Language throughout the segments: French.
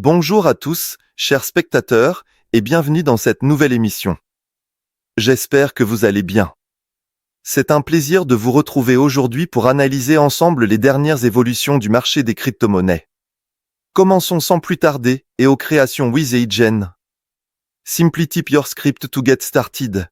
Bonjour à tous, chers spectateurs, et bienvenue dans cette nouvelle émission. J'espère que vous allez bien. C'est un plaisir de vous retrouver aujourd'hui pour analyser ensemble les dernières évolutions du marché des crypto-monnaies. Commençons sans plus tarder et aux créations with Agent. Simply type your script to get started.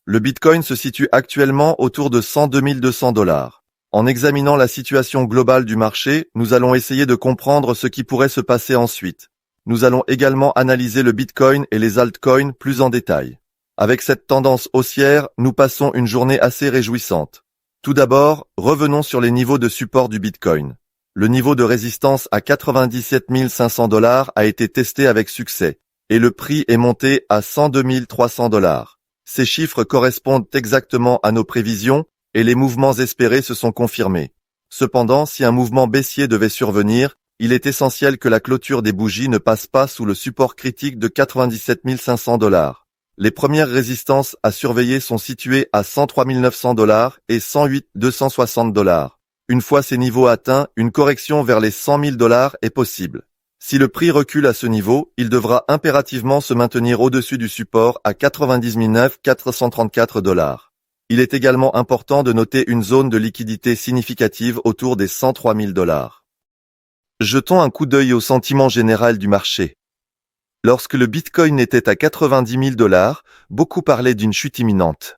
Le Bitcoin se situe actuellement autour de 102 200 $. En examinant la situation globale du marché, nous allons essayer de comprendre ce qui pourrait se passer ensuite. Nous allons également analyser le Bitcoin et les altcoins plus en détail. Avec cette tendance haussière, nous passons une journée assez réjouissante. Tout d'abord, revenons sur les niveaux de support du Bitcoin. Le niveau de résistance à 97 500 $ a été testé avec succès, et le prix est monté à 102 300 $. Ces chiffres correspondent exactement à nos prévisions, et les mouvements espérés se sont confirmés. Cependant, si un mouvement baissier devait survenir, il est essentiel que la clôture des bougies ne passe pas sous le support critique de 97 500 $. Les premières résistances à surveiller sont situées à 103 900 $ et 108 260 $. Une fois ces niveaux atteints, une correction vers les 100 000 $ est possible. Si le prix recule à ce niveau, il devra impérativement se maintenir au-dessus du support à 99 434 $. Il est également important de noter une zone de liquidité significative autour des 103 000 $. Jetons un coup d'œil au sentiment général du marché. Lorsque le Bitcoin était à 90 000 $, beaucoup parlaient d'une chute imminente.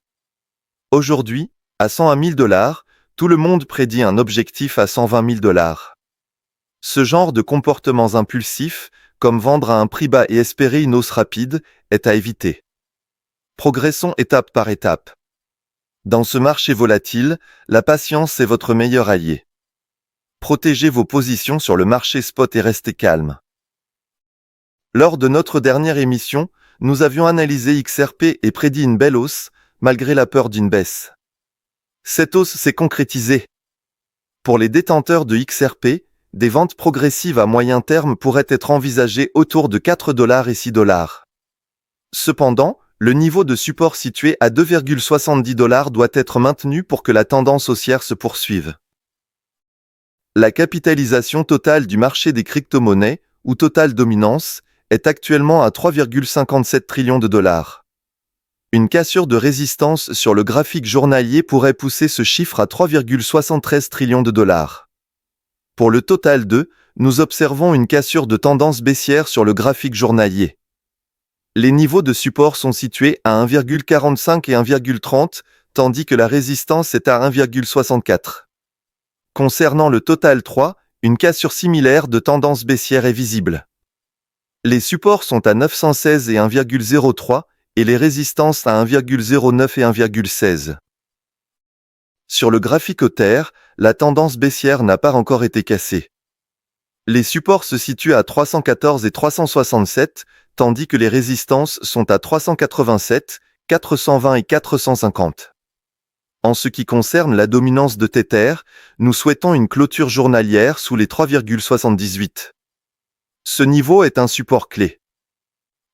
Aujourd'hui, à 101 000 $, tout le monde prédit un objectif à 120 000 $. Ce genre de comportements impulsifs, comme vendre à un prix bas et espérer une hausse rapide, est à éviter. Progressons étape par étape. Dans ce marché volatile, la patience est votre meilleur allié. Protégez vos positions sur le marché spot et restez calme. Lors de notre dernière émission, nous avions analysé XRP et prédit une belle hausse, malgré la peur d'une baisse. Cette hausse s'est concrétisée. Pour les détenteurs de XRP, des ventes progressives à moyen terme pourraient être envisagées autour de 4 $ et 6 $. Cependant, le niveau de support situé à 2,70 $ doit être maintenu pour que la tendance haussière se poursuive. La capitalisation totale du marché des crypto-monnaies, ou Total Dominance, est actuellement à 3,57 trillions de $. Une cassure de résistance sur le graphique journalier pourrait pousser ce chiffre à 3,73 trillions de $. Pour le Total 2, nous observons une cassure de tendance baissière sur le graphique journalier. Les niveaux de support sont situés à 1,45 et 1,30, tandis que la résistance est à 1,64. Concernant le Total 3, une cassure similaire de tendance baissière est visible. Les supports sont à 916 et 1,03 et les résistances à 1,09 et 1,16. Sur le graphique hauteur, la tendance baissière n'a pas encore été cassée. Les supports se situent à 314 et 367, tandis que les résistances sont à 387, 420 et 450. En ce qui concerne la dominance de Tether, nous souhaitons une clôture journalière sous les 3,78. Ce niveau est un support clé.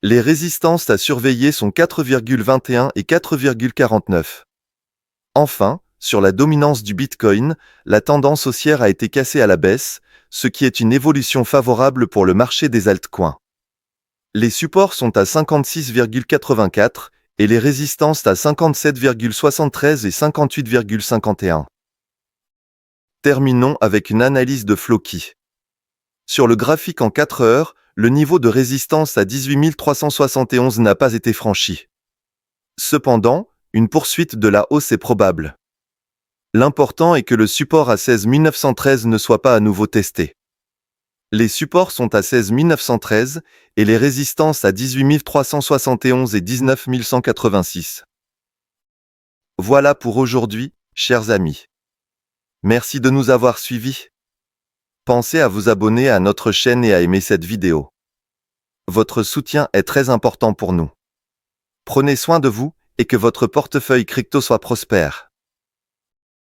Les résistances à surveiller sont 4,21 et 4,49. Enfin, sur la dominance du Bitcoin, la tendance haussière a été cassée à la baisse, ce qui est une évolution favorable pour le marché des altcoins. Les supports sont à 56,84 et les résistances à 57,73 et 58,51. Terminons avec une analyse de Floki. Sur le graphique en 4 heures, le niveau de résistance à 18 371 n'a pas été franchi. Cependant, une poursuite de la hausse est probable. L'important est que le support à 16 913 ne soit pas à nouveau testé. Les supports sont à 16 913 et les résistances à 18 371 et 19 186. Voilà pour aujourd'hui, chers amis. Merci de nous avoir suivis. Pensez à vous abonner à notre chaîne et à aimer cette vidéo. Votre soutien est très important pour nous. Prenez soin de vous et que votre portefeuille crypto soit prospère.